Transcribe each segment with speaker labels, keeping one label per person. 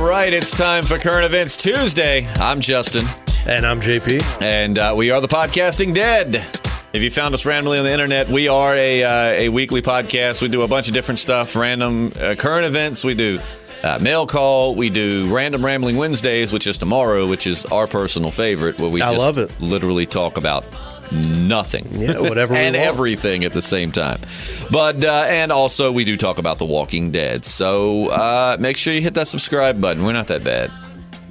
Speaker 1: right, it's time for Current Events Tuesday. I'm Justin.
Speaker 2: And I'm JP.
Speaker 1: And we are the Podcasting Dead. If you found us randomly on the internet, we are a weekly podcast. We do a bunch of different stuff, random current events. We do mail call. We do Random Rambling Wednesdays, which is tomorrow, which is our personal favorite, where we
Speaker 2: love it.
Speaker 1: Literally talk about nothing.
Speaker 2: Yeah, whatever we
Speaker 1: and
Speaker 2: want.
Speaker 1: Everything at the same time. But and also we do talk about The Walking Dead. So make sure you hit that subscribe button. We're not that bad.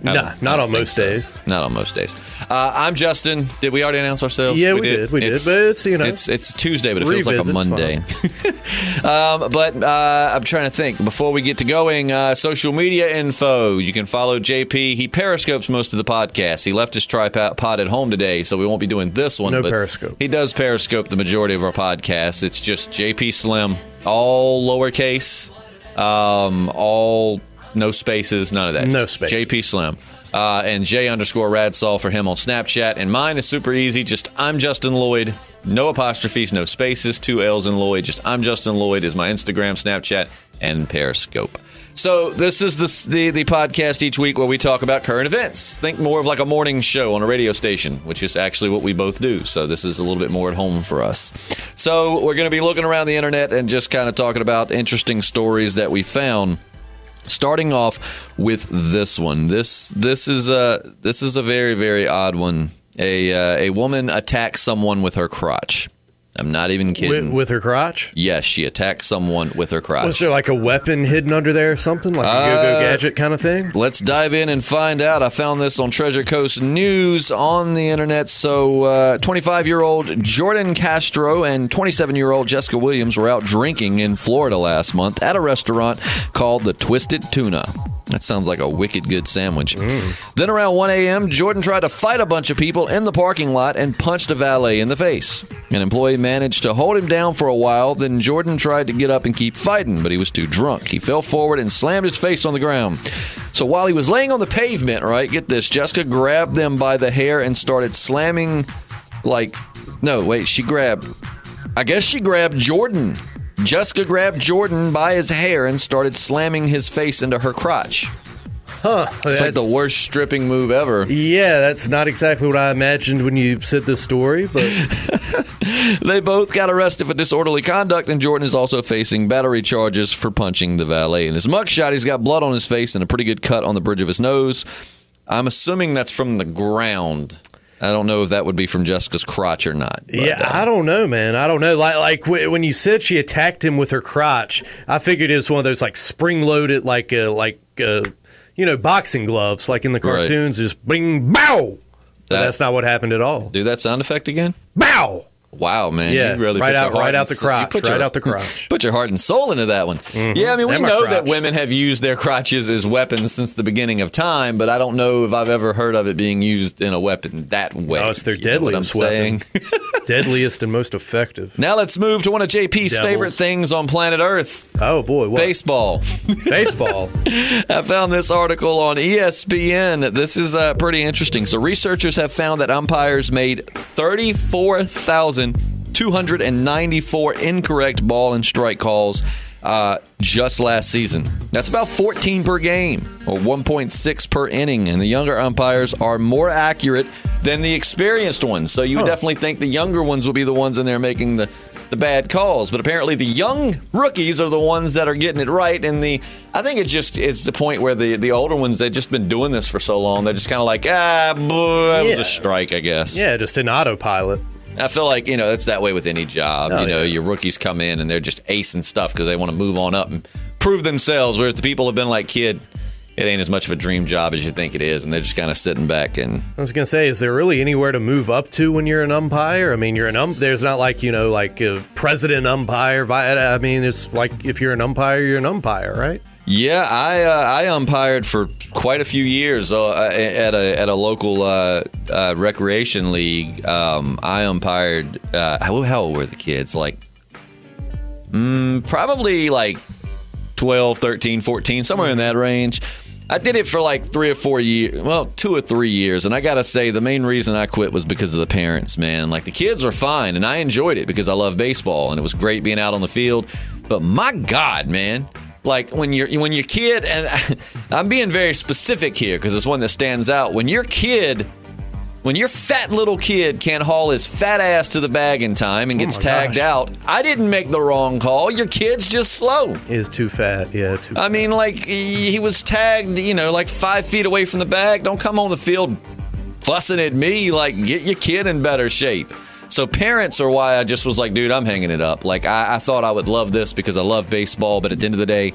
Speaker 2: Not on most days.
Speaker 1: Not on most days. I'm Justin. Did we already announce ourselves?
Speaker 2: Yeah, we did. But it's, you know.
Speaker 1: It's Tuesday, but it feels like a Monday. But I'm trying to think. Before we get to going, social media info. You can follow JP. He periscopes most of the podcasts. He left his tripod at home today, so we won't be doing this one.
Speaker 2: No
Speaker 1: but
Speaker 2: Periscope.
Speaker 1: He does periscope the majority of our podcasts. It's just Jpslim, all lowercase, all... No spaces, none of that.
Speaker 2: No spaces.
Speaker 1: Jpslim. And J_Radsall for him on Snapchat. And mine is super easy. Just I'm Justin Lloyd. No apostrophes, no spaces, 2 L's in Lloyd. Just I'm Justin Lloyd is my Instagram, Snapchat, and Periscope. So this is the podcast each week where we talk about current events. Think more of like a morning show on a radio station, which is actually what we both do. So this is a little bit more at home for us. So we're going to be looking around the internet and just kind of talking about interesting stories that we found. Starting off with this one. This is a very, very odd one. A woman attacks someone with her crotch. I'm not even kidding.
Speaker 2: With her crotch?
Speaker 1: Yes, she attacked someone with her crotch.
Speaker 2: Was there like a weapon hidden under there or something? Like a go-go gadget kind of thing?
Speaker 1: Let's dive in and find out. I found this on Treasure Coast News on the internet. So 25-year-old Jordan Castro and 27-year-old Jessica Williams were out drinking in Florida last month at a restaurant called the Twisted Tuna. That sounds like a wicked good sandwich. Then around 1 a.m., Jordan tried to fight a bunch of people in the parking lot and punched a valet in the face. An employee managed to hold him down for a while. Then Jordan tried to get up and keep fighting, but he was too drunk. He fell forward and slammed his face on the ground. So while he was laying on the pavement, right, get this, Jessica grabbed them by the hair and started slamming she grabbed Jordan. Jessica grabbed Jordan by his hair and started slamming his face into her crotch. It's like the worst stripping move ever.
Speaker 2: Yeah, that's not exactly what I imagined when you said this story, but...
Speaker 1: They both got arrested for disorderly conduct, and Jordan is also facing battery charges for punching the valet. In his mugshot, he's got blood on his face and a pretty good cut on the bridge of his nose. I'm assuming that's from the ground. I don't know if that would be from Jessica's crotch or not. But,
Speaker 2: I don't know, man. I don't know. Like when you said she attacked him with her crotch, I figured it was one of those like spring-loaded, boxing gloves, like in the cartoons, just bing, bow. But that's not what happened at all.
Speaker 1: Do that sound effect again?
Speaker 2: Bow.
Speaker 1: Wow, man.
Speaker 2: Yeah,
Speaker 1: you really
Speaker 2: right out the crotch.
Speaker 1: Put your heart and soul into that one. Mm-hmm. Yeah, I mean, we know that women have used their crotches as weapons since the beginning of time, but I don't know if I've ever heard of it being used in a weapon that way.
Speaker 2: Oh, it's their deadliest weapon. Deadliest and most effective.
Speaker 1: Now let's move to one of JP's favorite things on planet Earth.
Speaker 2: Oh, boy. What?
Speaker 1: Baseball.
Speaker 2: Baseball.
Speaker 1: I found this article on ESPN. This is pretty interesting. So researchers have found that umpires made 34,294 incorrect ball and strike calls just last season. That's about 14 per game, or 1.6 per inning. And the younger umpires are more accurate than the experienced ones. So you would definitely think the younger ones will be the ones in there making the bad calls. But apparently the young rookies are the ones that are getting it right. And I think it's the point where the older ones, they've just been doing this for so long. They're just kind of like, that was a strike, I guess.
Speaker 2: Yeah, just an autopilot.
Speaker 1: I feel like, it's that way with any job. Your rookies come in and they're just acing stuff because they want to move on up and prove themselves, whereas the people have been like, kid, it ain't as much of a dream job as you think it is, and they're just kind of sitting back. And
Speaker 2: I was going to say, is there really anywhere to move up to when you're an umpire? I mean, there's not like, like a president umpire. I mean, it's like if you're an umpire, you're an umpire, right?
Speaker 1: Yeah, I umpired for quite a few years at a local recreation league. I umpired. How old were the kids? Like, probably like 12, 13, 14, somewhere in that range. I did it for like 3 or 4 years, 2 or 3 years, and I gotta say the main reason I quit was because of the parents, man. Like, the kids were fine, and I enjoyed it because I love baseball, and it was great being out on the field, but my God, man, like when your kid, and I'm being very specific here because it's one that stands out. When your fat little kid can't haul his fat ass to the bag in time and gets tagged out, I didn't make the wrong call. Your kid's just slow.
Speaker 2: He's too fat. Yeah, too fat.
Speaker 1: I mean, like, he was tagged, like 5 feet away from the bag. Don't come on the field fussing at me. Like, get your kid in better shape. So parents are why I just was like, dude, I'm hanging it up. Like, I thought I would love this because I love baseball, but at the end of the day,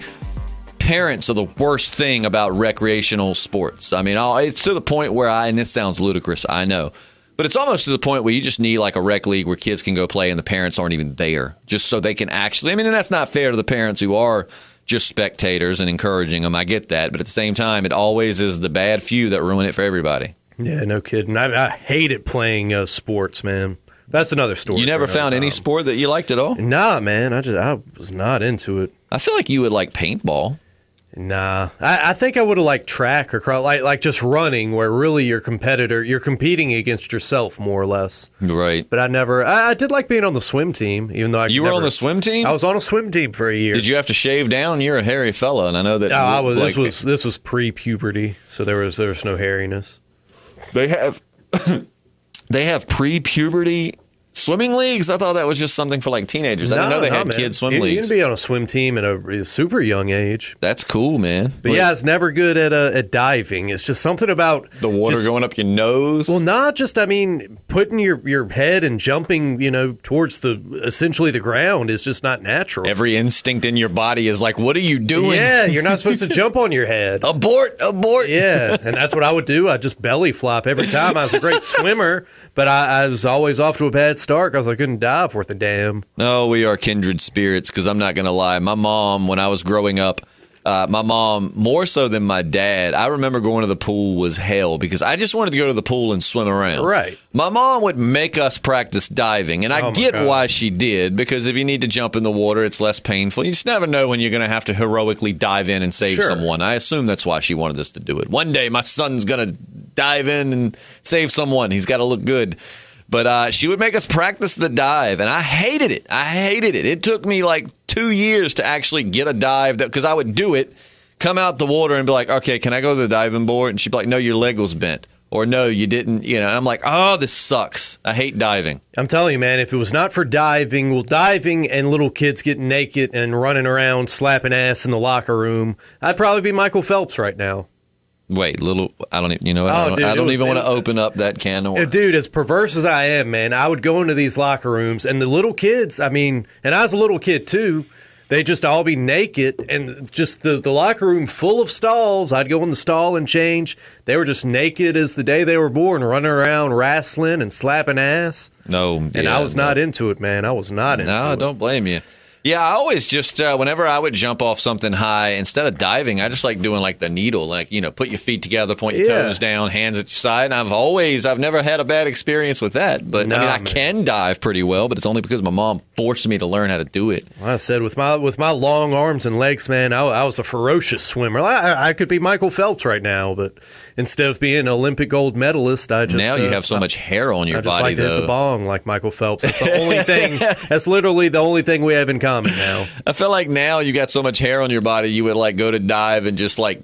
Speaker 1: parents are the worst thing about recreational sports. I mean, it's to the point where and this sounds ludicrous, I know, but it's almost to the point where you just need like a rec league where kids can go play and the parents aren't even there, just so they can actually, and that's not fair to the parents who are just spectators and encouraging them. I get that. But at the same time, it always is the bad few that ruin it for everybody.
Speaker 2: Yeah, no kidding. I hated playing sports, man. That's another story.
Speaker 1: You never found any sport that you liked at all?
Speaker 2: Nah, man. I was not into it.
Speaker 1: I feel like you would like paintball.
Speaker 2: Nah, I think I would have liked track or like just running, where really you're competing against yourself more or less.
Speaker 1: Right.
Speaker 2: But I did like being on the swim team, even though
Speaker 1: you were on the swim team.
Speaker 2: I was on a swim team for a year.
Speaker 1: Did you have to shave down? You're a hairy fella, and I know that.
Speaker 2: No, this was pre-puberty, so there was no hairiness.
Speaker 1: They have pre-puberty swimming leagues? I thought that was just something for like teenagers. I didn't know they had kids swim leagues.
Speaker 2: You can be on a swim team at a super young age.
Speaker 1: That's cool, man.
Speaker 2: But yeah, it's never good at diving. It's just something about
Speaker 1: the water going up your nose.
Speaker 2: Well, not just, putting your head and jumping, towards essentially the ground is just not natural.
Speaker 1: Every instinct in your body is like, what are you doing?
Speaker 2: Yeah, you're not supposed to jump on your head.
Speaker 1: Abort.
Speaker 2: Yeah, and that's what I would do. I'd just belly flop every time. I was a great swimmer, but I was always off to a bad start because I couldn't dive worth a damn.
Speaker 1: Oh, we are kindred spirits, because I'm not going to lie. My mom, when I was growing up, my mom, more so than my dad, I remember going to the pool was hell because I just wanted to go to the pool and swim around.
Speaker 2: Right.
Speaker 1: My mom would make us practice diving, and I get why she did, because if you need to jump in the water, it's less painful. You just never know when you're going to have to heroically dive in and save someone. I assume that's why she wanted us to do it. One day, my son's going to dive in and save someone. He's got to look good. But she would make us practice the dive, and I hated it. It took me like 2 years to actually get a dive, because I would do it, come out the water, and be like, okay, can I go to the diving board? And she'd be like, no, your leg was bent. Or no, you didn't, And I'm like, oh, this sucks. I hate diving.
Speaker 2: I'm telling you, man, if it was not for diving and little kids getting naked and running around slapping ass in the locker room, I'd probably be Michael Phelps right now.
Speaker 1: Wait, I don't even, I don't even want to open up that can of worms.
Speaker 2: Dude, as perverse as I am, man, I would go into these locker rooms, and the little kids, and I was a little kid too, they'd just all be naked, and just the locker room full of stalls. I'd go in the stall and change. They were just naked as the day they were born, running around wrestling and slapping ass. I was not into it, man. I was not into it.
Speaker 1: No, don't blame you. Yeah, I always just, whenever I would jump off something high, instead of diving, I just like doing like the needle, like, put your feet together, point your toes down, hands at your side. And I've never had a bad experience with that. But I can dive pretty well, but it's only because my mom forced me to learn how to do it.
Speaker 2: Well, I said, with my long arms and legs, man, I was a ferocious swimmer. I could be Michael Phelps right now, but instead of being an Olympic gold medalist, I just...
Speaker 1: Now you have so much hair on your body, though. I just
Speaker 2: like to hit the bong like Michael Phelps. That's the only thing, that's literally the only thing we have in common now.
Speaker 1: I feel like now you got so much hair on your body, you would like go to dive and just like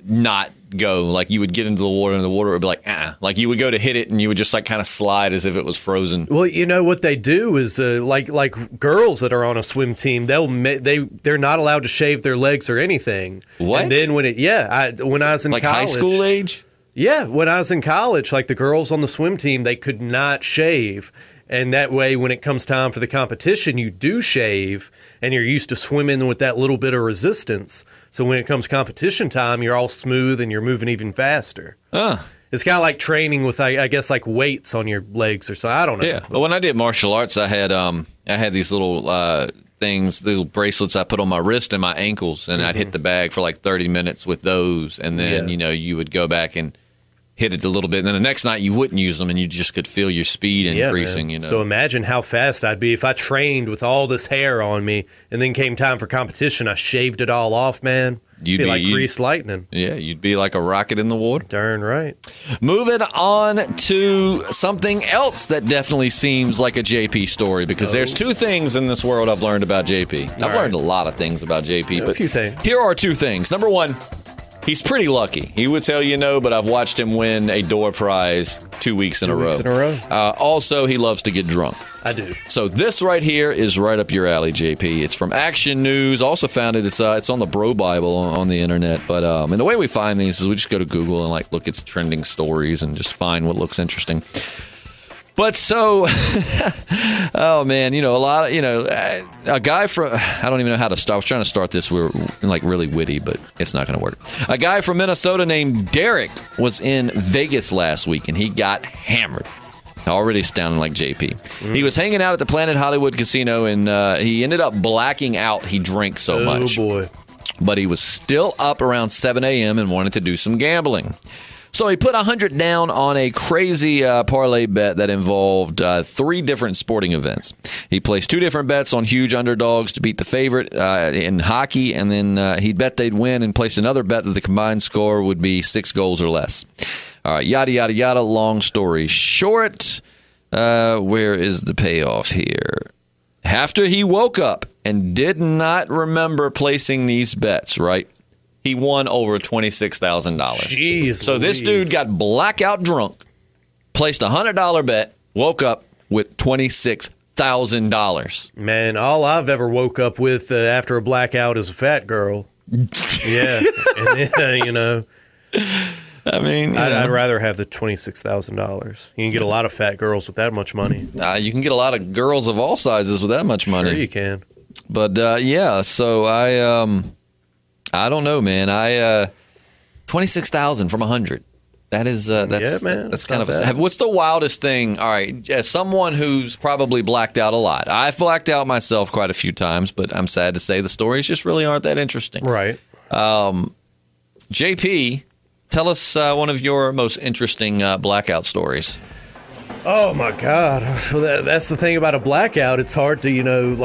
Speaker 1: not go. Like you would get into the water and the water would be like, like you would go to hit it and you would just like kind of slide as if it was frozen.
Speaker 2: Well, what they do is like girls that are on a swim team, they're not allowed to shave their legs or anything.
Speaker 1: What?
Speaker 2: And then when I was in
Speaker 1: like
Speaker 2: college,
Speaker 1: high school age?
Speaker 2: Yeah, when I was in college, like the girls on the swim team, they could not shave. And that way, when it comes time for the competition, you do shave, and you're used to swimming with that little bit of resistance. So when it comes competition time, you're all smooth and you're moving even faster. It's kind of like training with, I guess, like weights on your legs or something. I don't know.
Speaker 1: Yeah. Well, when I did martial arts, I had these little things, little bracelets I put on my wrist and my ankles, and I'd hit the bag for like 30 minutes with those, and then you would go back and hit it a little bit, and then the next night you wouldn't use them, and you just could feel your speed increasing.
Speaker 2: Man. So imagine how fast I'd be if I trained with all this hair on me, and then came time for competition, I shaved it all off, man.
Speaker 1: You'd
Speaker 2: be like greased lightning.
Speaker 1: Yeah, you'd be like a rocket in the water.
Speaker 2: Darn right.
Speaker 1: Moving on to something else that definitely seems like a JP story, because there's two things in this world I've learned about JP. I've learned a lot of things about JP, but
Speaker 2: a few things.
Speaker 1: Here are two things. Number one, he's pretty lucky. He would tell you no, but I've watched him win a door prize 2 weeks in a row. Also, he loves to get drunk.
Speaker 2: I do.
Speaker 1: So this right here is right up your alley, JP. It's from Action News. Also found it. It's on the Bro Bible on the internet. But and the way we find these is we just go to Google and like look at trending stories and just find what looks interesting. But so, oh man, a lot of a guy from I don't even know how to start. I was trying to start this. We were like really witty, but it's not going to work. A guy from Minnesota named Derek was in Vegas last week and he got hammered. Already sounding like JP. He was hanging out at the Planet Hollywood Casino, and he ended up blacking out. He drank so much.
Speaker 2: Oh, boy.
Speaker 1: But he was still up around 7 a.m. and wanted to do some gambling. So he put $100 down on a crazy parlay bet that involved 3 different sporting events. He placed 2 different bets on huge underdogs to beat the favorite in hockey, and then he bet they'd win and placed another bet that the combined score would be 6 goals or less. All right, yada, yada, yada. Long story short, where is the payoff here? After he woke up and did not remember placing these bets, right? He won over $26,000.
Speaker 2: Jeez.
Speaker 1: So this dude got blackout drunk, placed a $100 bet, woke up with $26,000.
Speaker 2: Man, all I've ever woke up with after a blackout is a fat girl. Yeah. And,
Speaker 1: I mean,
Speaker 2: I'd rather have the $26,000. You can get a lot of fat girls with that much money.
Speaker 1: You can get a lot of girls of all sizes with that much money.
Speaker 2: Sure you can.
Speaker 1: But yeah, so I don't know, man. 26,000 from 100. That is that's
Speaker 2: man,
Speaker 1: that's kind of a, what's the wildest thing? All right, as someone who's probably blacked out a lot, I've blacked out myself quite a few times, but I'm sad to say the stories just really aren't that interesting.
Speaker 2: Right.
Speaker 1: JP, tell us one of your most interesting blackout stories.
Speaker 2: Oh my God! Well, that's the thing about a blackout. It's hard to,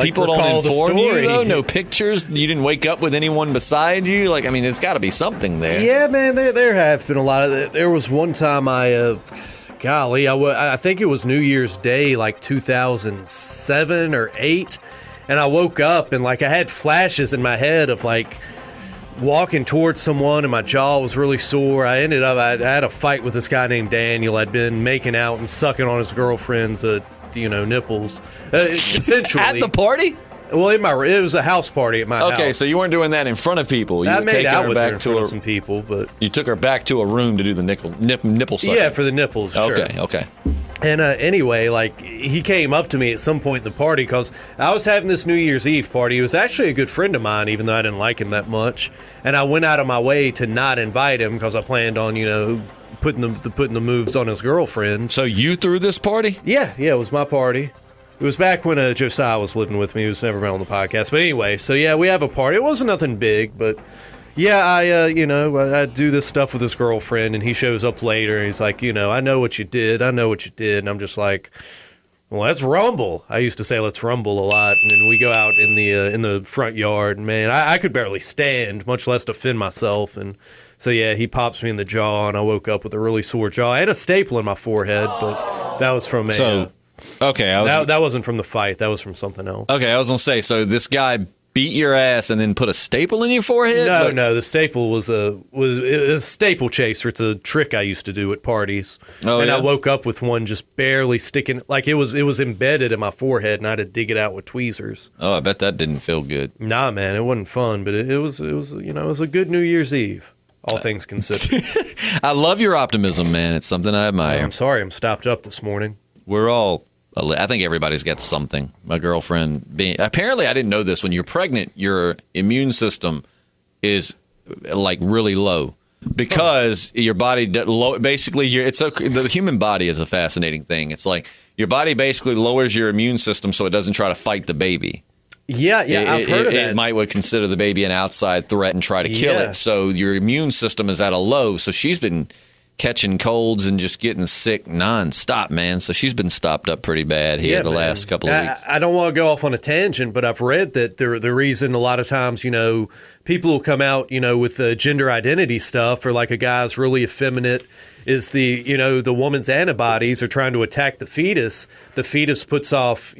Speaker 1: people don't inform you though. No pictures. You didn't wake up with anyone beside you. Like, I mean, there's got to be something there.
Speaker 2: Yeah, man. There have been a lot of. There was one time I think it was New Year's Day, like 2007 or 8, and I woke up and like I had flashes in my head of like walking towards someone and my jaw was really sore. I had a fight with this guy named Daniel. I'd been making out and sucking on his girlfriend's nipples. Essentially
Speaker 1: at the party?
Speaker 2: Well, it was a house party at my house.
Speaker 1: Okay, so you weren't doing that in front of people. You
Speaker 2: I
Speaker 1: were
Speaker 2: made
Speaker 1: taking
Speaker 2: out
Speaker 1: her
Speaker 2: with
Speaker 1: back
Speaker 2: her in
Speaker 1: to
Speaker 2: front of some people, but
Speaker 1: you took her back to a room to do the nipple sucking.
Speaker 2: Yeah, for the nipples. Sure.
Speaker 1: Okay.
Speaker 2: And anyway, like he came up to me at some point in the party because I was having this New Year's Eve party. He was actually a good friend of mine, even though I didn't like him that much. And I went out of my way to not invite him because I planned on, putting the moves on his girlfriend.
Speaker 1: So you threw this party?
Speaker 2: Yeah, it was my party. It was back when Josiah was living with me. He was never been on the podcast. But anyway, so yeah, we have a party. It wasn't nothing big, but yeah, I do this stuff with his girlfriend, and he shows up later, and he's like, I know what you did. And I'm just like, well, let's rumble. I used to say let's rumble a lot, and then we go out in the front yard, and man, I could barely stand, much less defend myself, and so yeah, he pops me in the jaw, and I woke up with a really sore jaw. I had a staple in my forehead, but that was from
Speaker 1: that
Speaker 2: wasn't from the fight. That was from something else.
Speaker 1: Okay, I was gonna say, so this guy beat your ass and then put a staple in your forehead?
Speaker 2: No. The staple was a staple chaser. It's a trick I used to do at parties. Oh, and yeah? I woke up with one just barely sticking, like it was embedded in my forehead, and I had to dig it out with tweezers.
Speaker 1: Oh, I bet that didn't feel good.
Speaker 2: Nah, man, it wasn't fun, but it was a good New Year's Eve, all things considered.
Speaker 1: I love your optimism, man. It's something I admire.
Speaker 2: I'm sorry, I'm stopped up this morning.
Speaker 1: I think everybody's got something. My girlfriend apparently, I didn't know this. When you're pregnant, your immune system is like really low because your body basically the human body is a fascinating thing. It's like your body basically lowers your immune system so it doesn't try to fight the baby.
Speaker 2: Yeah, I've heard of that.
Speaker 1: It might consider the baby an outside threat and try to kill it. So your immune system is at a low. So she's been catching colds and just getting sick nonstop, man. So she's been stopped up pretty bad here the last couple of weeks.
Speaker 2: I don't want to go off on a tangent, but I've read that the reason a lot of times, people will come out, with the gender identity stuff, or like a guy's really effeminate, is the woman's antibodies are trying to attack the fetus. The fetus puts off,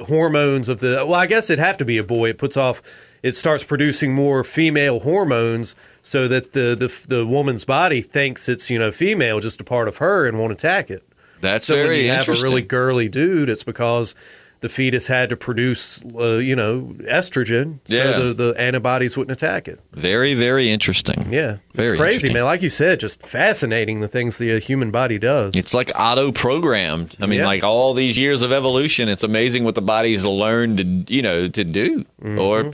Speaker 2: hormones of I guess it'd have to be a boy. It starts producing more female hormones so that the woman's body thinks it's, female, just a part of her, and won't attack it.
Speaker 1: That's
Speaker 2: so
Speaker 1: very
Speaker 2: interesting. When you have a really girly dude, it's because the fetus had to produce, estrogen, so the antibodies wouldn't attack it.
Speaker 1: Very, very interesting.
Speaker 2: Yeah.
Speaker 1: Very
Speaker 2: crazy, man. Like you said, just fascinating, the things the human body does.
Speaker 1: It's like auto-programmed. I mean, like all these years of evolution, it's amazing what the body's learned to do. Mm-hmm. Or,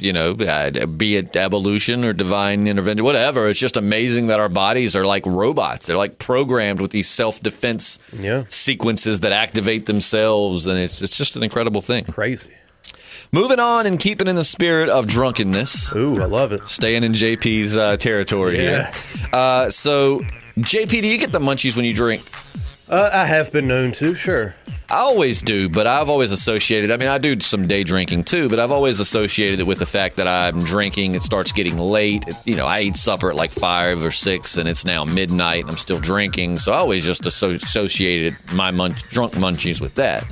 Speaker 1: be it evolution or divine intervention, whatever. It's just amazing that our bodies are like robots. They're like programmed with these self-defense sequences that activate themselves, and it's just an incredible thing.
Speaker 2: Crazy.
Speaker 1: Moving on and keeping in the spirit of drunkenness.
Speaker 2: Ooh, I love it.
Speaker 1: Staying in JP's territory here. So, JP, do you get the munchies when you drink?
Speaker 2: I have been known to, sure.
Speaker 1: I always do, but I've always associated, I do some day drinking too, but I've always associated it with the fact that I'm drinking, it starts getting late. I eat supper at like 5 or 6, and it's now midnight, and I'm still drinking, so I always just associated my drunk munchies with that.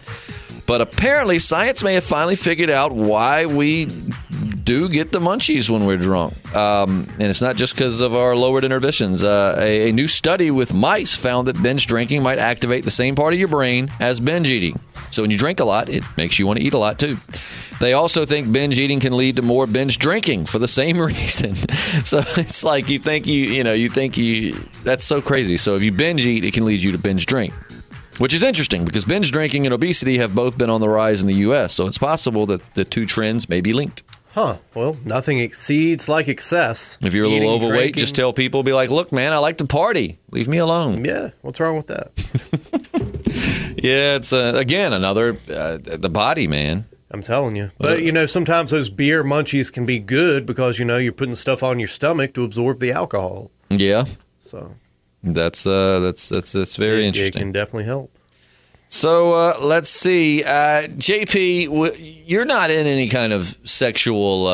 Speaker 1: But apparently, science may have finally figured out why we do get the munchies when we're drunk. And it's not just because of our lowered inhibitions. A new study with mice found that binge drinking might activate the same part of your brain as binge eating. So when you drink a lot, it makes you want to eat a lot, too. They also think binge eating can lead to more binge drinking for the same reason. So it's like you think that's so crazy. So if you binge eat, it can lead you to binge drink. Which is interesting because binge drinking and obesity have both been on the rise in the U.S., so it's possible that the two trends may be linked.
Speaker 2: Huh. Well, nothing exceeds like excess.
Speaker 1: If you're a little overweight, drinking. Just tell people, be like, look, man, I like to party. Leave me alone.
Speaker 2: Yeah, what's wrong with that?
Speaker 1: Yeah, it's, again, another, the body, man.
Speaker 2: I'm telling you. But, sometimes those beer munchies can be good because, you're putting stuff on your stomach to absorb the alcohol.
Speaker 1: Yeah.
Speaker 2: So...
Speaker 1: That's very interesting.
Speaker 2: It can definitely help.
Speaker 1: So let's see, JP, you're not in any kind of sexual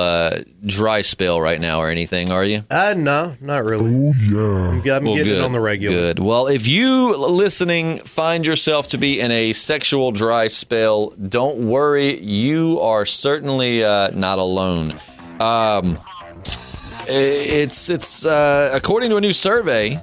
Speaker 1: dry spell right now or anything, are you?
Speaker 2: No, not really. Oh yeah, I'm getting it on the regular.
Speaker 1: Good. Well, if you listening find yourself to be in a sexual dry spell, don't worry, you are certainly not alone. It's according to a new survey.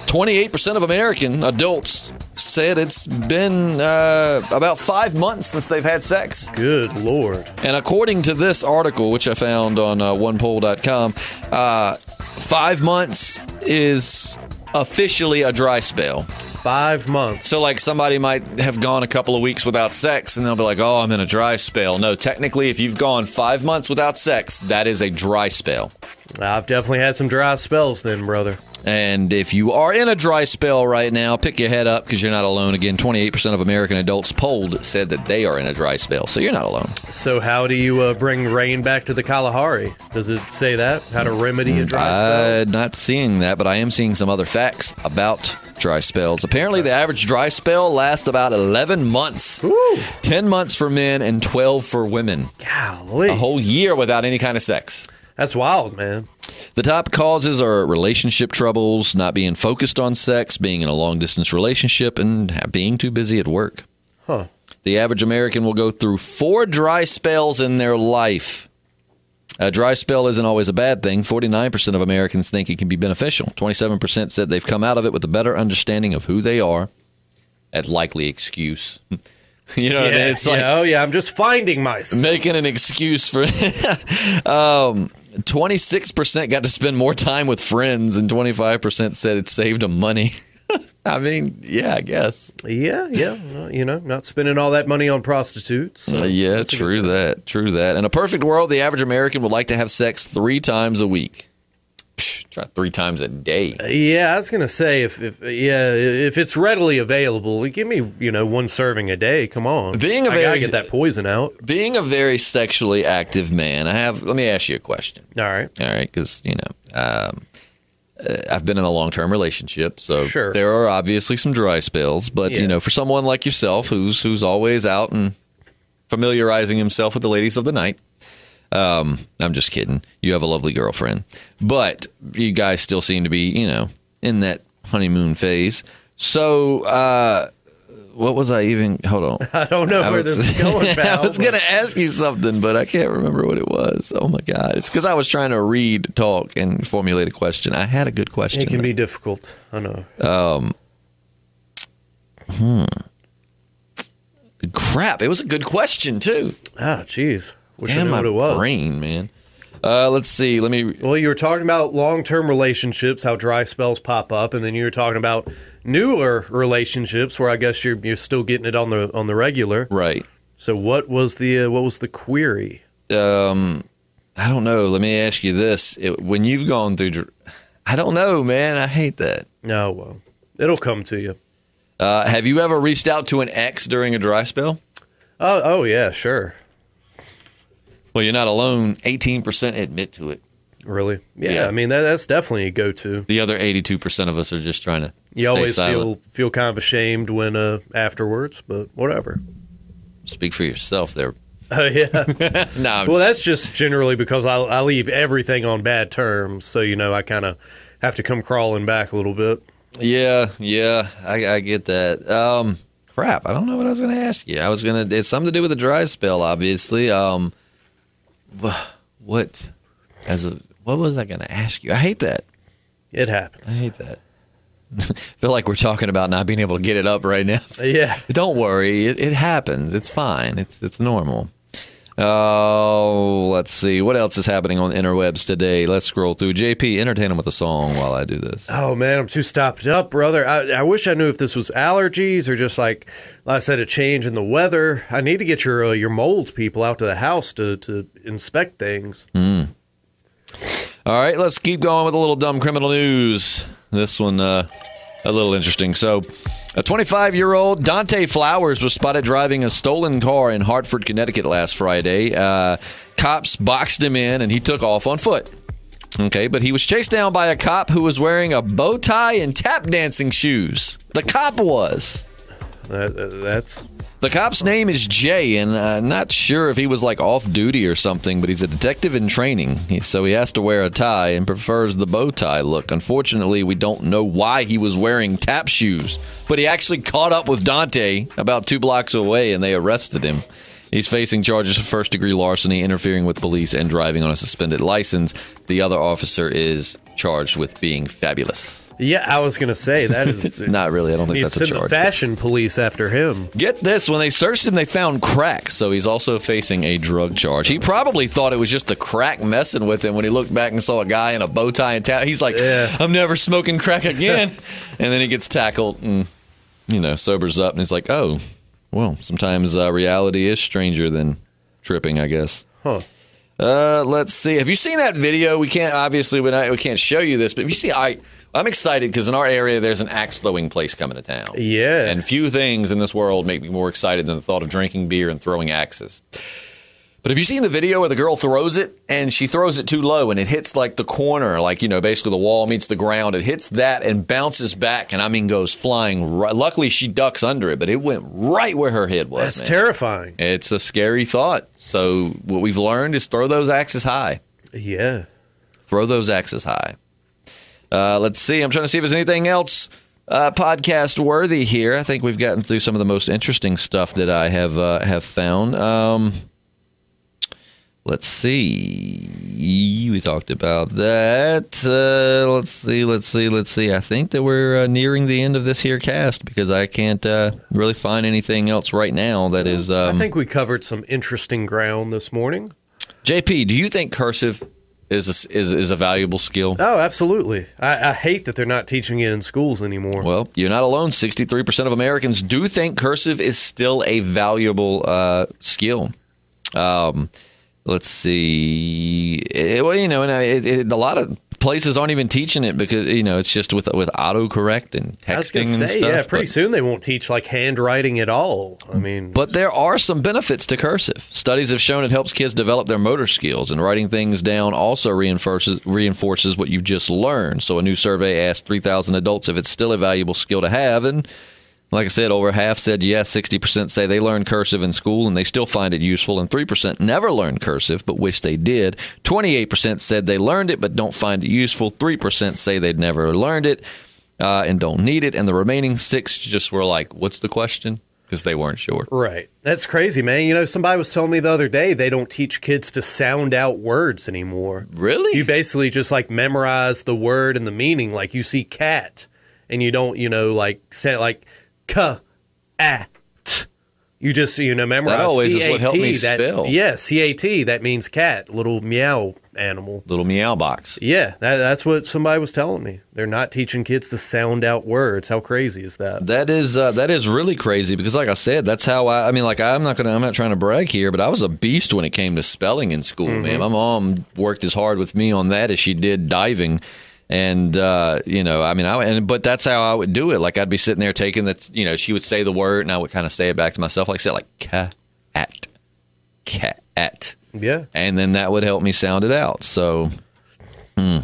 Speaker 1: 28% of American adults said it's been about 5 months since they've had sex.
Speaker 2: Good Lord.
Speaker 1: And according to this article, which I found on onepoll.com, 5 months is officially a dry spell.
Speaker 2: 5 months.
Speaker 1: So like somebody might have gone a couple of weeks without sex and they'll be like, oh, I'm in a dry spell. No, technically, if you've gone 5 months without sex, that is a dry spell.
Speaker 2: I've definitely had some dry spells then, brother.
Speaker 1: And if you are in a dry spell right now, pick your head up because you're not alone. Again, 28% of American adults polled said that they are in a dry spell, so you're not alone.
Speaker 2: So how do you bring rain back to the Kalahari? Does it say that? How to remedy a dry spell?
Speaker 1: I'm not seeing that, but I am seeing some other facts about dry spells. Apparently, the average dry spell lasts about 11 months.
Speaker 2: Ooh.
Speaker 1: 10 months for men and 12 for women.
Speaker 2: Golly.
Speaker 1: A whole year without any kind of sex.
Speaker 2: That's wild, man.
Speaker 1: The top causes are relationship troubles, not being focused on sex, being in a long-distance relationship, and being too busy at work.
Speaker 2: Huh.
Speaker 1: The average American will go through 4 dry spells in their life. A dry spell isn't always a bad thing. 49% of Americans think it can be beneficial. 27% said they've come out of it with a better understanding of who they are. That likely excuse. You know what I mean? It's like,
Speaker 2: oh, yeah, I'm just finding myself.
Speaker 1: Making an excuse for 26% got to spend more time with friends, and 25% said it saved them money. I mean, yeah, I guess.
Speaker 2: Yeah. Well, not spending all that money on prostitutes. So
Speaker 1: yeah, true that. In a perfect world, the average American would like to have sex 3 times a week. Try 3 times a day.
Speaker 2: Yeah, I was gonna say if it's readily available, give me 1 serving a day. Come on, I gotta get that poison out.
Speaker 1: Being a very sexually active man, let me ask you a question.
Speaker 2: All right,
Speaker 1: because I've been in a long-term relationship, so
Speaker 2: Sure.
Speaker 1: there are obviously some dry spells. But for someone like yourself, who's always out and familiarizing himself with the ladies of the night, I'm just kidding. You have a lovely girlfriend, but you guys still seem to be, in that honeymoon phase. So, what was I even? Hold on.
Speaker 2: I don't know where this is going, pal.
Speaker 1: I was going to ask you something, but I can't remember what it was. Oh my God! It's because I was trying to read, talk, and formulate a question. I had a good question.
Speaker 2: It can be difficult. I know.
Speaker 1: Crap! It was a good question too.
Speaker 2: Ah, jeez. Wish I
Speaker 1: Damn,
Speaker 2: knew
Speaker 1: my
Speaker 2: what it was.
Speaker 1: brain, man. Let's see.
Speaker 2: Well, you were talking about long-term relationships, how dry spells pop up, and then you were talking about newer relationships, where I guess you're still getting it on the regular.
Speaker 1: Right.
Speaker 2: So what was the query?
Speaker 1: I don't know. Let me ask you this: when you've gone through, I don't know, man. I hate that.
Speaker 2: No, well, it'll come to you.
Speaker 1: Have you ever reached out to an ex during a dry spell?
Speaker 2: Oh yeah, sure.
Speaker 1: Well, you're not alone. 18% admit to it.
Speaker 2: Really? Yeah. I mean, that's definitely a go-to.
Speaker 1: The other 82% of us are just trying to
Speaker 2: You
Speaker 1: stay
Speaker 2: always
Speaker 1: silent.
Speaker 2: feel kind of ashamed when afterwards, but whatever.
Speaker 1: Speak for yourself there.
Speaker 2: Oh, yeah.
Speaker 1: No.
Speaker 2: Well, that's just generally because I leave everything on bad terms, so, I kind of have to come crawling back a little bit.
Speaker 1: Yeah, I get that. Crap, I don't know what I was going to ask you. It's something to do with the dry spell, obviously. What was I going to ask you? I hate that.
Speaker 2: It happens.
Speaker 1: I hate that. I feel like we're talking about not being able to get it up right now.
Speaker 2: Yeah.
Speaker 1: Don't worry. It happens. It's fine. It's normal. Oh, let's see. What else is happening on the interwebs today? Let's scroll through. JP, entertain them with a song while I do this.
Speaker 2: Oh, man, I'm too stopped up, brother. I wish I knew if this was allergies or just like I said, a change in the weather. I need to get your mold people out to the house to inspect things.
Speaker 1: All right, let's keep going with a little dumb criminal news. This one, a little interesting. So, a 25-year-old Dante Flowers was spotted driving a stolen car in Hartford, Connecticut last Friday. Cops boxed him in, and he took off on foot. Okay, but he was chased down by a cop who was wearing a bow tie and tap dancing shoes. The cop was. The cop's name is Jay, and I'm not sure if he was like off duty or something, but he's a detective in training, so he has to wear a tie and prefers the bow tie look. Unfortunately, we don't know why he was wearing tap shoes, but he actually caught up with Dante about 2 blocks away, and they arrested him. He's facing charges of first-degree larceny, interfering with police, and driving on a suspended license. The other officer is charged with being fabulous.
Speaker 2: Yeah, I was going to say, that is...
Speaker 1: Not really. I don't think that's a charge.
Speaker 2: Send the fashion police after him.
Speaker 1: Get this. When they searched him, they found crack, so he's also facing a drug charge. He probably thought it was just the crack messing with him when he looked back and saw a guy in a bow tie and tap. He's like, I'm never smoking crack again. And then he gets tackled and, sobers up, and he's like, oh, well, sometimes reality is stranger than tripping, I guess.
Speaker 2: Huh.
Speaker 1: Let's see. Have you seen that video? We can't show you this, but have you seen? I'm excited because in our area there's an axe throwing place coming to town.
Speaker 2: Yeah.
Speaker 1: And few things in this world make me more excited than the thought of drinking beer and throwing axes. But have you seen the video where the girl throws it and she throws it too low and it hits like the corner, basically the wall meets the ground. It hits that and bounces back and goes flying. Luckily she ducks under it, but it went right where her head was.
Speaker 2: That's terrifying.
Speaker 1: It's a scary thought. So what we've learned is throw those axes high.
Speaker 2: Yeah.
Speaker 1: Throw those axes high. Let's see. I'm trying to see if there's anything else podcast worthy here. I think we've gotten through some of the most interesting stuff that I have found. Let's see. We talked about that. Let's see. I think that we're nearing the end of this here cast because I can't really find anything else right now that is...
Speaker 2: I think we covered some interesting ground this morning.
Speaker 1: JP, do you think cursive is a valuable skill?
Speaker 2: Oh, absolutely. I hate that they're not teaching it in schools anymore.
Speaker 1: Well, you're not alone. 63% of Americans do think cursive is still a valuable skill. Let's see. A lot of places aren't even teaching it because, it's just with autocorrect and texting and stuff.
Speaker 2: Yeah, pretty soon they won't teach like handwriting at all. I mean,
Speaker 1: but there are some benefits to cursive. Studies have shown it helps kids develop their motor skills, and writing things down also reinforces what you've just learned. So a new survey asked 3,000 adults if it's still a valuable skill to have, and like I said, over half said yes. 60% say they learned cursive in school and they still find it useful, and 3% never learned cursive but wish they did. 28% said they learned it but don't find it useful. 3% say they'd never learned it and don't need it, and the remaining 6 just were like, what's the question? Because they weren't sure.
Speaker 2: Right. That's crazy, man. Somebody was telling me the other day they don't teach kids to sound out words anymore.
Speaker 1: Really?
Speaker 2: You basically just like memorize the word and the meaning. Like you see cat and you don't, like say it like C-A-T. You just, memorize
Speaker 1: that always
Speaker 2: C-A-T,
Speaker 1: is what helped me spell.
Speaker 2: Yeah, C-A-T, that means cat, little meow animal.
Speaker 1: Little meow box.
Speaker 2: Yeah, that's what somebody was telling me. They're not teaching kids to sound out words. How crazy is that?
Speaker 1: That is really crazy because, like I said, that's how I'm not trying to brag here, but I was a beast when it came to spelling in school, man. My mom worked as hard with me on that as she did diving. And, but that's how I would do it. Like, I'd be sitting there taking she would say the word, and I would kind of say it back to myself, like, say it like, cat.
Speaker 2: Yeah.
Speaker 1: And then that would help me sound it out. So, all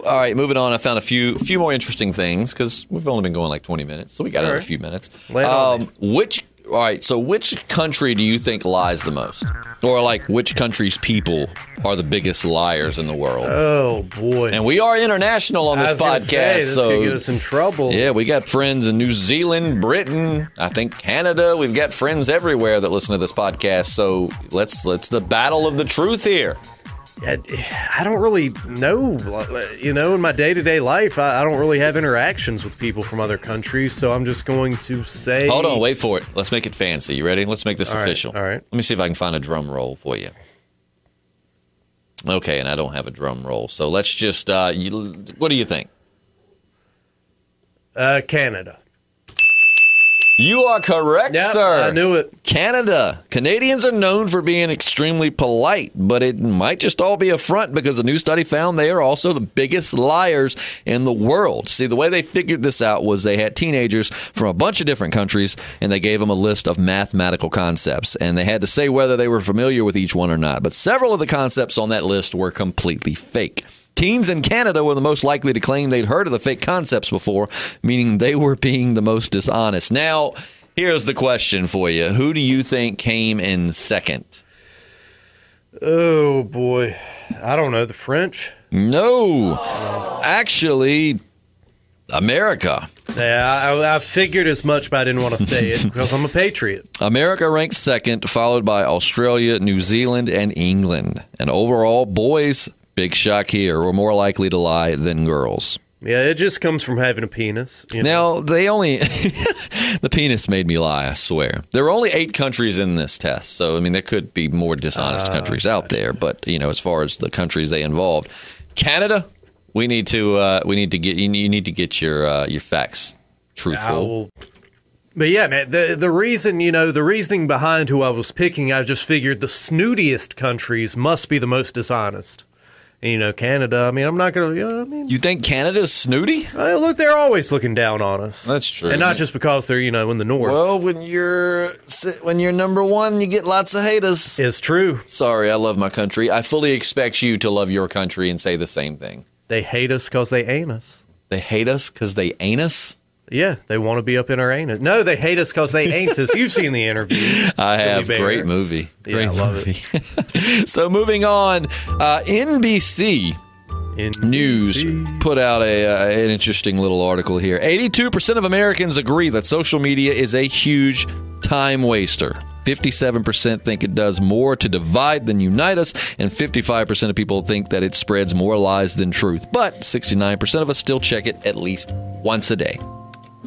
Speaker 1: right, moving on. I found a few more interesting things because we've only been going like 20 minutes. So we got another few minutes. Which country do you think lies the most? Or like which country's people are the biggest liars in the world?
Speaker 2: Oh, boy.
Speaker 1: And we are international on this podcast.
Speaker 2: This could get us in trouble.
Speaker 1: Yeah, we got friends in New Zealand, Britain, I think Canada. We've got friends everywhere that listen to this podcast. So let's the battle of the truth here.
Speaker 2: I don't really know. In my day-to-day life, I don't really have interactions with people from other countries, so I'm just going to say...
Speaker 1: Hold on, wait for it. Let's make it fancy. You ready? Let's make this official.
Speaker 2: All right.
Speaker 1: Let me see if I can find a drum roll for you. Okay, and I don't have a drum roll, so let's just... what do you think?
Speaker 2: Canada.
Speaker 1: You are correct, sir.
Speaker 2: I knew it.
Speaker 1: Canada. Canadians are known for being extremely polite, but it might just all be a front because a new study found they are also the biggest liars in the world. See, the way they figured this out was they had teenagers from a bunch of different countries, and they gave them a list of mathematical concepts, and they had to say whether they were familiar with each one or not. But several of the concepts on that list were completely fake. Teens in Canada were the most likely to claim they'd heard of the fake concepts before, meaning they were being the most dishonest. Now, here's the question for you. Who do you think came in second?
Speaker 2: Oh, boy. I don't know. The French?
Speaker 1: No. Actually, America.
Speaker 2: Yeah, I figured as much, but I didn't want to say it because I'm a patriot.
Speaker 1: America ranks second, followed by Australia, New Zealand, and England. And overall, boys... big shock here. We're more likely to lie than girls.
Speaker 2: Yeah, it just comes from having a penis.
Speaker 1: Now, they only... the penis made me lie, I swear. There were only 8 countries in this test. So, there could be more dishonest countries out there. But, as far as the countries they involved. Canada, you need to get your facts truthful.
Speaker 2: But yeah, man, the reason, the reasoning behind who I was picking, I just figured the snootiest countries must be the most dishonest. And, Canada, I'm not going to,
Speaker 1: You think Canada's snooty?
Speaker 2: Look, they're always looking down on us.
Speaker 1: That's true.
Speaker 2: And not just because they're, in the north.
Speaker 1: Well, when you're number one, you get lots of haters.
Speaker 2: It's true.
Speaker 1: Sorry, I love my country. I fully expect you to love your country and say the same thing.
Speaker 2: They hate us because they ain't us.
Speaker 1: They hate us because they ain't us?
Speaker 2: Yeah, they want to be up in our anus. No, they hate us because they ain't us. You've seen the interview.
Speaker 1: I have. Great movie.
Speaker 2: Great
Speaker 1: movie.
Speaker 2: I love it.
Speaker 1: So moving on, NBC News put out an interesting little article here. 82% of Americans agree that social media is a huge time waster. 57% think it does more to divide than unite us, and 55% of people think that it spreads more lies than truth. But 69% of us still check it at least once a day.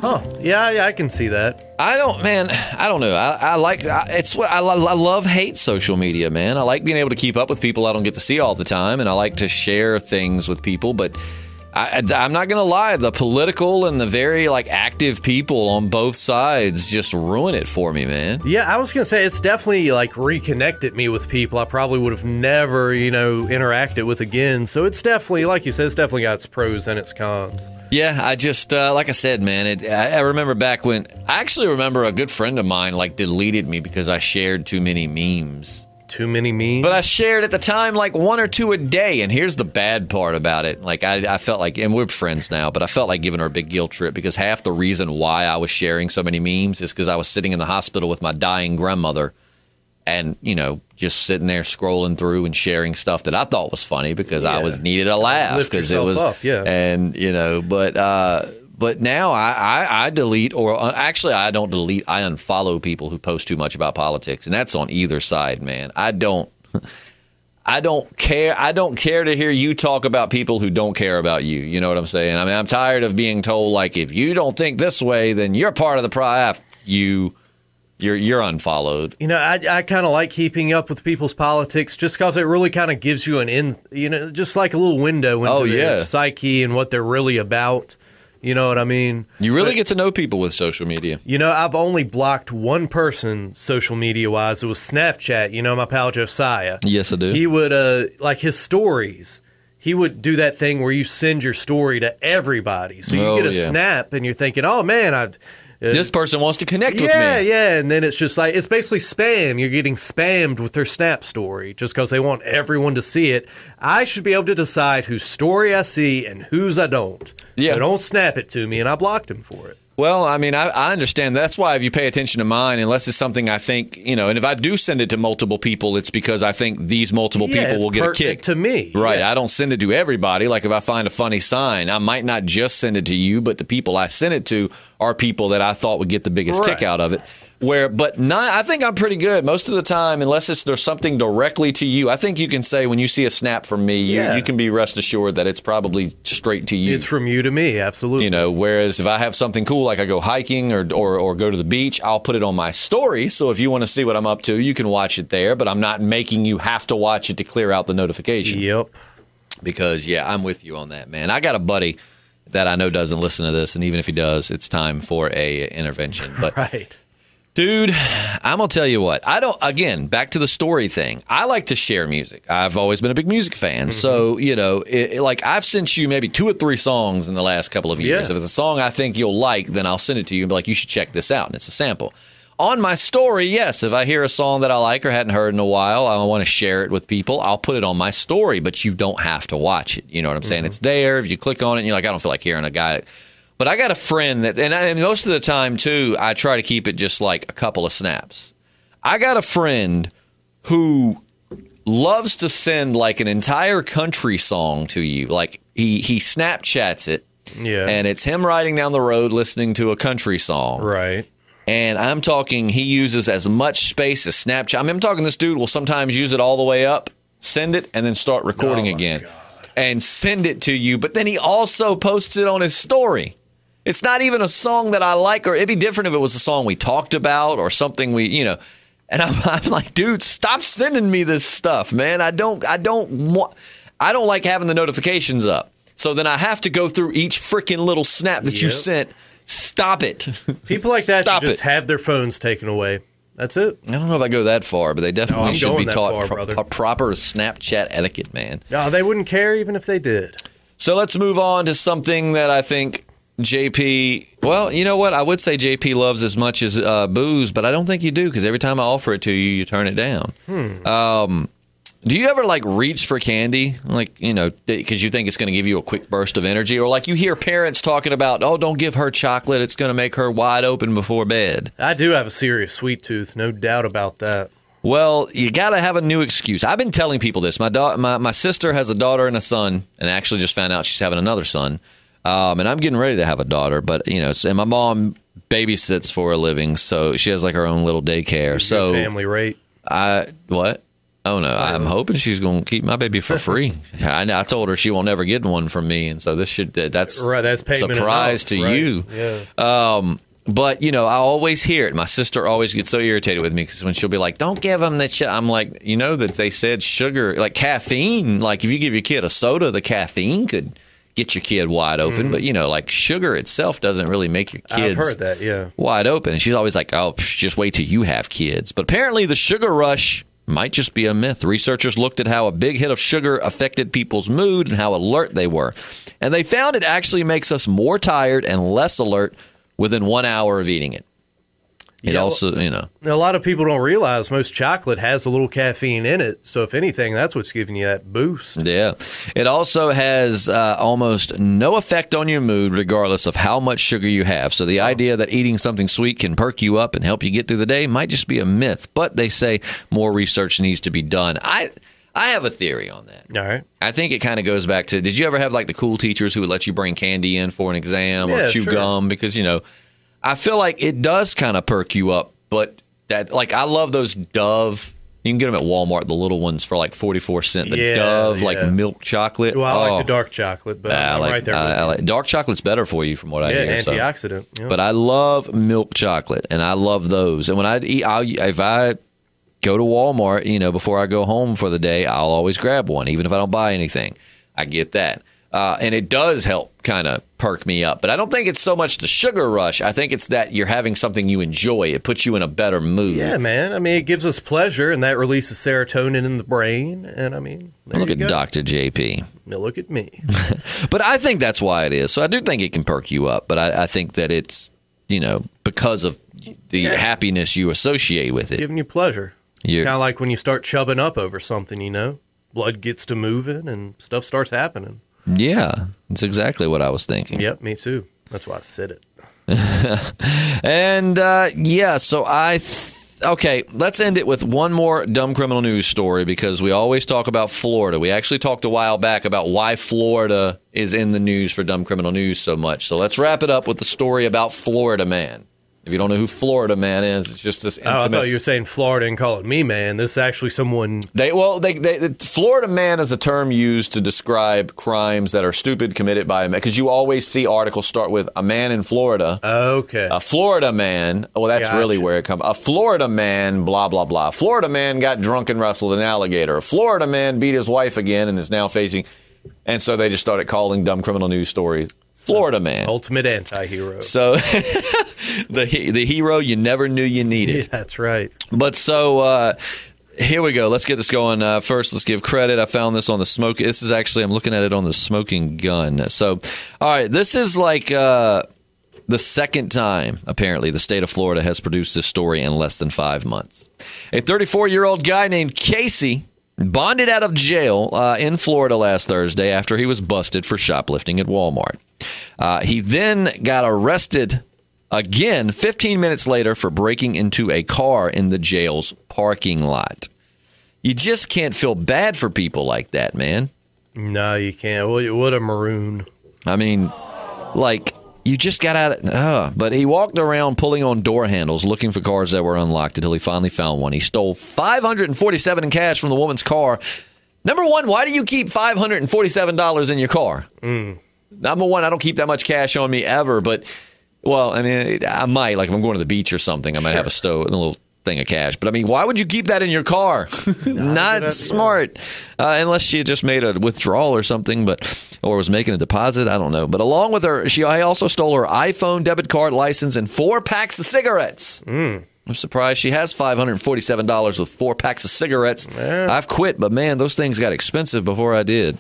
Speaker 2: Huh? Yeah, I can see that.
Speaker 1: I don't know. I love hate social media, man. I like being able to keep up with people I don't get to see all the time, and I like to share things with people. But I'm not going to lie. The political and the very active people on both sides just ruin it for me, man.
Speaker 2: Yeah, I was going to say it's definitely reconnected me with people I probably would have never, interacted with again. So it's definitely, like you said, it's definitely got its pros and its cons.
Speaker 1: Yeah, I just, like I said, man, I remember back when, I actually remember a good friend of mine deleted me because I shared too many memes.
Speaker 2: Too many memes?
Speaker 1: But I shared at the time one or two a day, and here's the bad part about it. I felt like, and we're friends now, but I felt like giving her a big guilt trip because half the reason why I was sharing so many memes is because I was sitting in the hospital with my dying grandmother and, just sitting there scrolling through and sharing stuff that I thought was funny because I needed a laugh because it was,
Speaker 2: up, yeah.
Speaker 1: And, but now I delete, or actually I don't delete, I unfollow people who post too much about politics, and that's on either side, man. I don't care. I don't care to hear you talk about people who don't care about you. You know what I'm saying? I mean, I'm tired of being told if you don't think this way, then you're part of the problem. You're unfollowed.
Speaker 2: I kind of like keeping up with people's politics just because it really kind of gives you just like a little window into their psyche and what they're really about. You know what I mean?
Speaker 1: You really get to know people with social media.
Speaker 2: I've only blocked one person social media-wise. It was Snapchat. My pal Josiah.
Speaker 1: Yes, I do.
Speaker 2: He would, his stories, he would do that thing where you send your story to everybody. So you get a snap and you're thinking, oh, man,
Speaker 1: this person wants to connect with me.
Speaker 2: Yeah, and then it's just it's basically spam. You're getting spammed with their Snap story just because they want everyone to see it. I should be able to decide whose story I see and whose I don't. Yeah. So don't snap it to me, and I blocked him for it.
Speaker 1: Well, I mean, I understand. That's why if you pay attention to mine, unless it's something I think, and if I do send it to multiple people, it's because I think these multiple people will get a kick.
Speaker 2: To me.
Speaker 1: Right. Yeah. I don't send it to everybody. If I find a funny sign, I might not just send it to you, but the people I send it to are people that I thought would get the biggest kick out of it. I think I'm pretty good most of the time, unless there's something directly to you. I think you can say when you see a snap from me, you can be rest assured that it's probably straight to you.
Speaker 2: It's from you to me, absolutely.
Speaker 1: Whereas if I have something cool, like I go hiking or go to the beach, I'll put it on my story. So if you want to see what I'm up to, you can watch it there. But I'm not making you have to watch it to clear out the notification.
Speaker 2: Yep.
Speaker 1: Because, I'm with you on that, man. I got a buddy that I know doesn't listen to this, and even if he does, it's time for a intervention. But
Speaker 2: right.
Speaker 1: Dude, I'm going to tell you what. Again, back to the story thing. I like to share music. I've always been a big music fan. Mm-hmm. So, I've sent you maybe 2 or 3 songs in the last couple of years. If it's a song I think you'll like, then I'll send it to you and be like, you should check this out. And it's a sample. On my story, yes, if I hear a song that I like or hadn't heard in a while, I want to share it with people, I'll put it on my story, but you don't have to watch it. You know what I'm saying? Mm-hmm. It's there. If you click on it and you're like, I don't feel like hearing a guy. But I got a friend that, and most of the time, too, I try to keep it just a couple of snaps. I got a friend who loves to send an entire country song to you. He Snapchats it.
Speaker 2: Yeah.
Speaker 1: And it's him riding down the road listening to a country song.
Speaker 2: Right.
Speaker 1: And I'm talking, he uses as much space as Snapchat. I'm talking this dude will sometimes use it all the way up, send it, and then start recording again. God. And send it to you. But then he also posts it on his story. It's not even a song that I like, or it'd be different if it was a song we talked about or something And I'm like, dude, stop sending me this stuff, man. I don't like having the notifications up. So then I have to go through each freaking little snap that you sent. Stop it.
Speaker 2: People like that should just have their phones taken away. That's it.
Speaker 1: I don't know if I go that far, but they definitely should be taught a proper Snapchat etiquette, man.
Speaker 2: No, they wouldn't care even if they did.
Speaker 1: So let's move on to something that I think JP, well, you know what? I would say JP loves as much as booze, but I don't think you do because every time I offer it to you, you turn it down. Do you ever reach for candy? Because you think it's going to give you a quick burst of energy? Or you hear parents talking about, oh, don't give her chocolate. It's going to make her wide open before bed.
Speaker 2: I do have a serious sweet tooth. No doubt about that.
Speaker 1: Well, you got to have a new excuse. I've been telling people this. My sister has a daughter and a son, and I actually just found out she's having another son. And I'm getting ready to have a daughter, but and my mom babysits for a living, so she has her own little daycare. So
Speaker 2: family rate.
Speaker 1: What? Oh no, I'm hoping she's going to keep my baby for free. I told her she won't ever get one from me, and so that's
Speaker 2: right. That's
Speaker 1: surprise to you.
Speaker 2: Yeah.
Speaker 1: But I always hear it. My sister always gets so irritated with me because when she'll be like, "Don't give them that shit," I'm like, that they said sugar, caffeine. If you give your kid a soda, the caffeine could get your kid wide open. But, like sugar itself doesn't really make your kids
Speaker 2: I've heard that, yeah.
Speaker 1: wide open. And she's always like, oh, just wait till you have kids. But apparently the sugar rush might just be a myth. Researchers looked at how a big hit of sugar affected people's mood and how alert they were. And they found it actually makes us more tired and less alert within 1 hour of eating it. It also, A lot of people don't realize most chocolate has a little caffeine in it. So if anything, that's what's giving you that boost. Yeah. It also has almost no effect on your mood, regardless of how much sugar you have. So the idea that eating something sweet can perk you up and help you get through the day might just be a myth. But they say more research needs to be done. I have a theory on that.
Speaker 2: All right.
Speaker 1: I think it kind of goes back to, did you ever have like the cool teachers who would let you bring candy in for an exam or chew gum? Because, I feel like it does kind of perk you up, but that, like, I love those Dove. You can get them at Walmart, the little ones for like 44 cents. The Dove, like milk chocolate.
Speaker 2: Well, I like the dark chocolate, but I'm right there.
Speaker 1: Dark chocolate's better for you, from what I hear.
Speaker 2: Antioxidant.
Speaker 1: So. Yeah. But I love milk chocolate, and I love those. And when I eat, if I go to Walmart, before I go home for the day, I'll always grab one, even if I don't buy anything. I get that. And it does help kind of perk me up. But I don't think it's so much the sugar rush. I think it's that you're having something you enjoy. It puts you in a better mood.
Speaker 2: Yeah, man. I mean, it gives us pleasure, and that releases serotonin in the brain. And, I mean,
Speaker 1: look at Dr. JP.
Speaker 2: Now look at me.
Speaker 1: But I think that's why it is. So I do think it can perk you up. But I think that it's, because of the happiness you associate with it.
Speaker 2: Giving you pleasure. Kind of like when you start chubbing up over something, blood gets to moving and stuff starts happening.
Speaker 1: Yeah, that's exactly what I was thinking.
Speaker 2: Yep, me too. That's why I said it.
Speaker 1: And, so okay, let's end it with one more dumb criminal news story, because we always talk about Florida. We actually talked a while back about why Florida is in the news for dumb criminal news so much. So let's wrap it up with the story about Florida Man. If you don't know who Florida Man is, it's just this infamous...
Speaker 2: Oh, I thought you were saying Florida and calling me man. This is actually someone...
Speaker 1: Florida Man is a term used to describe crimes that are stupid committed by a man. Because you always see articles start with a man in Florida.
Speaker 2: Okay.
Speaker 1: A Florida man. Well, that's really where it comes. A Florida man, blah, blah, blah. Florida man got drunk and wrestled an alligator. A Florida man beat his wife again and is now facing... And so they just started calling dumb criminal news stories Florida Man.
Speaker 2: Ultimate anti-hero.
Speaker 1: So the hero you never knew you needed.
Speaker 2: Yeah, that's right.
Speaker 1: But so here we go. Let's get this going. First, let's give credit. I found this on the smoke. This is actually, I'm looking at it on the Smoking Gun. So, all right, this is like the second time, apparently, the state of Florida has produced this story in less than 5 months. A 34-year-old guy named Casey bonded out of jail in Florida last Thursday after he was busted for shoplifting at Walmart. He then got arrested again 15 minutes later for breaking into a car in the jail's parking lot. You just can't feel bad for people like that, man.
Speaker 2: No, you can't. What a maroon.
Speaker 1: I mean, like, you just got out of... But he walked around pulling on door handles, looking for cars that were unlocked until he finally found one. He stole $547 in cash from the woman's car. Number one, why do you keep $547 in your car? Number one, I don't keep that much cash on me ever, but, well, I mean, I might. Like, if I'm going to the beach or something, I might have a little thing of cash. But, I mean, why would you keep that in your car? Not smart. Unless she had just made a withdrawal or something, or was making a deposit. I don't know. But along with her, she also stole her iPhone debit card license and 4 packs of cigarettes. I'm surprised she has $547 with 4 packs of cigarettes. Yeah. I've quit, but, man, those things got expensive before I did.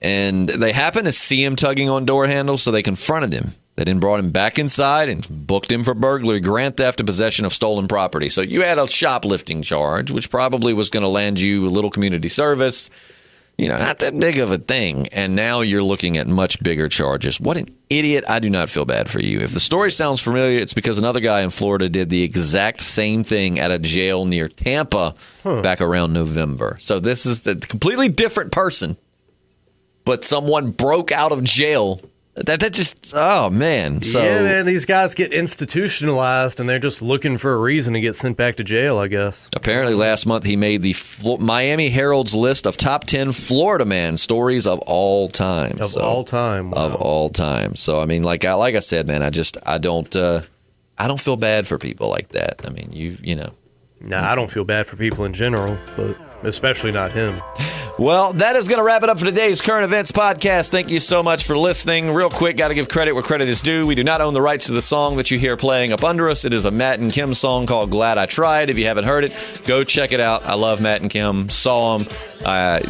Speaker 1: And they happened to see him tugging on door handles, so they confronted him. They then brought him back inside and booked him for burglary, grand theft, and possession of stolen property. So you had a shoplifting charge, which probably was going to land you a little community service. Not that big of a thing. And now you're looking at much bigger charges. What an idiot. I do not feel bad for you. If the story sounds familiar, it's because another guy in Florida did the exact same thing at a jail near Tampa back around November. So this is a completely different person. But someone broke out of jail. That just, oh, man. So,
Speaker 2: yeah, man, these guys get institutionalized, and they're just looking for a reason to get sent back to jail, I guess.
Speaker 1: Apparently, last month, he made the Miami Herald's list of top 10 Florida man stories of all time.
Speaker 2: Of all time. Wow.
Speaker 1: Of all time. So, I mean, like I said, man, I don't feel bad for people like that. I mean, you know.
Speaker 2: Nah, I don't feel bad for people in general, but especially not him.
Speaker 1: Well, that is going to wrap it up for today's Current Events podcast. Thank you so much for listening. Real quick, got to give credit where credit is due. We do not own the rights to the song that you hear playing up under us. It is a Matt and Kim song called Glad I Tried. If you haven't heard it, go check it out. I love Matt and Kim. Saw them.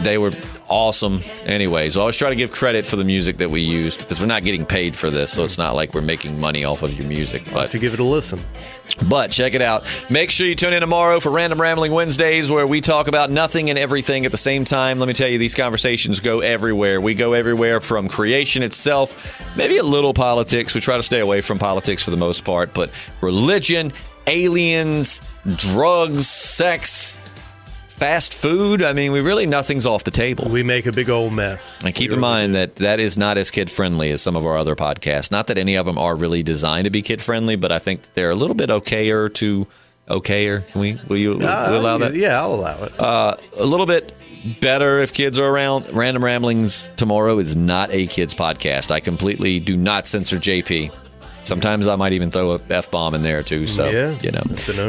Speaker 1: They were awesome. Anyways, I always try to give credit for the music that we use because we're not getting paid for this, so it's not like we're making money off of your music.
Speaker 2: But if you give it a listen.
Speaker 1: But check it out. Make sure you tune in tomorrow for Random Rambling Wednesdays, where we talk about nothing and everything at the same time. Let me tell you, these conversations go everywhere. We go everywhere from creation itself, maybe a little politics. We try to stay away from politics for the most part, but religion, aliens, drugs, sex, fast food. I mean, nothing's off the table.
Speaker 2: We make a big old mess.
Speaker 1: And keep in mind that is not as kid-friendly as some of our other podcasts. Not that any of them are really designed to be kid-friendly, but I think they're a little bit okayer. Will you allow that?
Speaker 2: Yeah, I'll allow it.
Speaker 1: A little bit better if kids are around. Random Ramblings tomorrow is not a kids podcast. I completely do not censor JP. Sometimes I might even throw a F-bomb in there, too. So,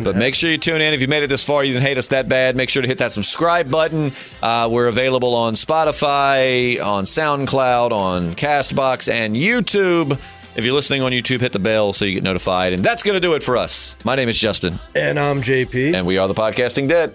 Speaker 1: But make sure you tune in. If you made it this far, you didn't hate us that bad, make sure to hit that subscribe button. We're available on Spotify, on SoundCloud, on CastBox, and YouTube. If you're listening on YouTube, hit the bell so you get notified. And that's going to do it for us. My name is Justin.
Speaker 2: And I'm JP.
Speaker 1: And we are the Podcasting Dead.